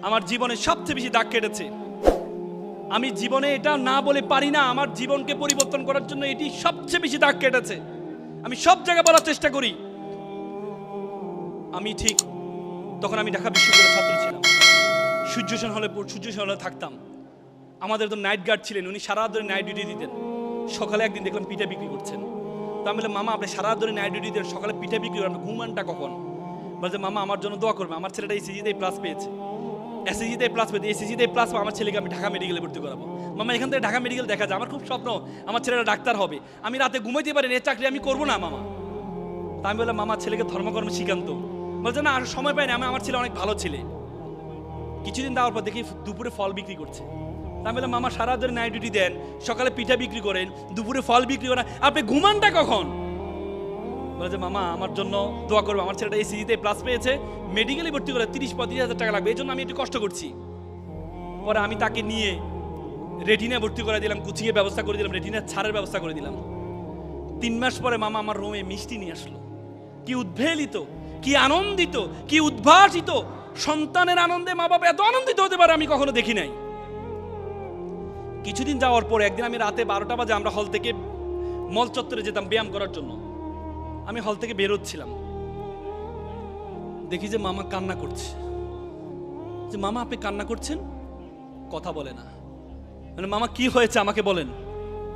আমার জীবনে সবচেয়ে বেশি দাগ কেটেছে। আমি জীবনে এটা না বলে পারি না, আমার জীবনকে পরিবর্তন করার জন্য এটি সবচেয়ে বেশি দাগ কেটেছে। আমি সব জায়গায় বলার চেষ্টা করি। আমি ঠিক তখন আমি ঢাকা বিশ্ববিদ্যালয়ের ছাত্র ছিলাম। সূর্যসেন হলে থাকতাম। আমাদের তো নাইট গার্ড ছিলেন, উনি সারা রাত ধরে নাইট ডিউটি দিতেন। সকালে একদিন দেখলাম পিঠা বিক্রি করছেন। তো আমি বললাম, মামা আপনি সারা রাত ধরে নাইট ডিউটি দেন, সকালে পিঠা বিক্রি করেন, ঘুমানটা কখন? বলছে, মামা আমার জন্য দোয়া করবে, আমার ছেলেটা এসএসজিতে প্লাস পেয়েছে। এসএসজিতে প্লাস পেয়েছে, এসএসজিতে প্লাস আমার ছেলেকে আমি ঢাকা মেডিকেলে ভর্তি করাবো। মামা এখান থেকে ঢাকা মেডিকেল দেখা যায়, আমার খুব স্বপ্ন আমার ছেলেটা ডাক্তার হবে। আমি রাতে ঘুমাইতে পারি না, এই চাকরি আমি করবো না মামা। তা আমি বললাম, মামা ছেলেকে ধর্মকর্ম শিখান্ত। বলছে, না আর সময় পাই না, আমার ছেলে অনেক ভালো ছেলে। কিছুদিন দেওয়ার পর দেখি দুপুরে ফল বিক্রি করছে। আমি বললাম, মামা সারা ধরে নাইট ডিউটি দেন, সকালে পিঠা বিক্রি করেন, দুপুরে ফল বিক্রি করেন, আপনি ঘুমানটা কখন? বলছে, মামা আমার জন্য দোয়া করবো, আমার ছেলেটা এসএসজিতে প্লাস পেয়েছে, মেডিকেলে ভর্তি করে 30-35 হাজার টাকা লাগবে, এই জন্য আমি একটু কষ্ট করছি। পরে আমি তাকে নিয়ে রেটিনা ভর্তি করে দিলাম, কোচিংয়ের ব্যবস্থা করে দিলাম, রেটিনার ছাড়ের ব্যবস্থা করে দিলাম। 3 মাস পরে মামা আমার রুমে মিষ্টি নিয়ে আসলো। কি উদ্বেলিত, কি আনন্দিত, কি উদ্ভাসিত! সন্তানের আনন্দে মা বাবা এত আনন্দিত হতে পারে আমি কখনো দেখি নাই। কিছুদিন যাওয়ার পর একদিন আমি রাতে 12টা বাজে আমরা হল থেকে মল চত্বরে যেতাম ব্যায়াম করার জন্য। আমি হল থেকে বেরোচ্ছিলাম, দেখি যে মামা কান্না করছে। যে মামা আপনি কান্না করছেন? কথা বলে না। মানে মামা কি হয়েছে আমাকে বলেন।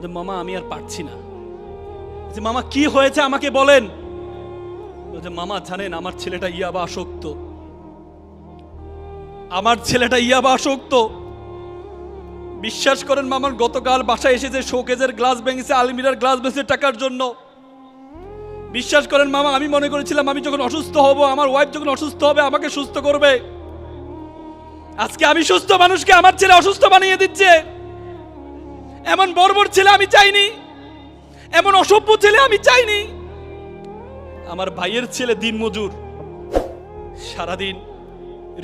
যে মামা আমি আর পারছি না। যে মামা কি হয়েছে আমাকে বলেন। যে মামা জানেন আমার ছেলেটা ইয়াবা আসক্ত, আমার ছেলেটা ইয়াবা আসক্ত। বিশ্বাস করেন মামার গতকাল বাসায় এসেছে শোকেজের গ্লাস ভেঙেছে, আলমিরার গ্লাস ভেঙেছে টাকার জন্য। বিশ্বাস করেন মামা, আমি মনে করেছিলাম আমি যখন অসুস্থ হব, আমার ওয়াইফ যখন অসুস্থ হবে আমাকে সুস্থ করবে। আজকে আমি সুস্থ মানুষকে আমার ছেলে অসুস্থ বানিয়ে দিচ্ছে। এমন বর্বর ছেলে আমি চাইনি, এমন অসভ্য ছেলে আমি চাইনি। আমার ভাইয়ের ছেলে দিনমজুর, সারাদিন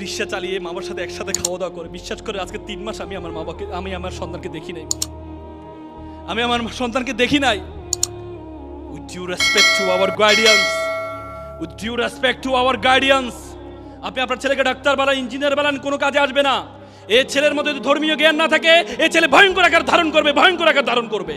রিক্সা চালিয়ে মামার সাথে একসাথে খাওয়া দাওয়া করে। বিশ্বাস করে আজকে 3 মাস আমি আমার সন্তানকে দেখি নাই, আমি আমার সন্তানকে দেখি নাই। With due respect to our guardians, with due respect to our guardians, আপনি আপনার ছেলেকে ডাক্তার বানান, ইঞ্জিনিয়ার বানান, কোনো কাজে আসবে না। এই ছেলের মধ্যে ধর্মীয় জ্ঞান না থাকে, এই ছেলে ভয়ঙ্কর আকার ধারণ করবে, ভয়ঙ্কর আকার ধারণ করবে।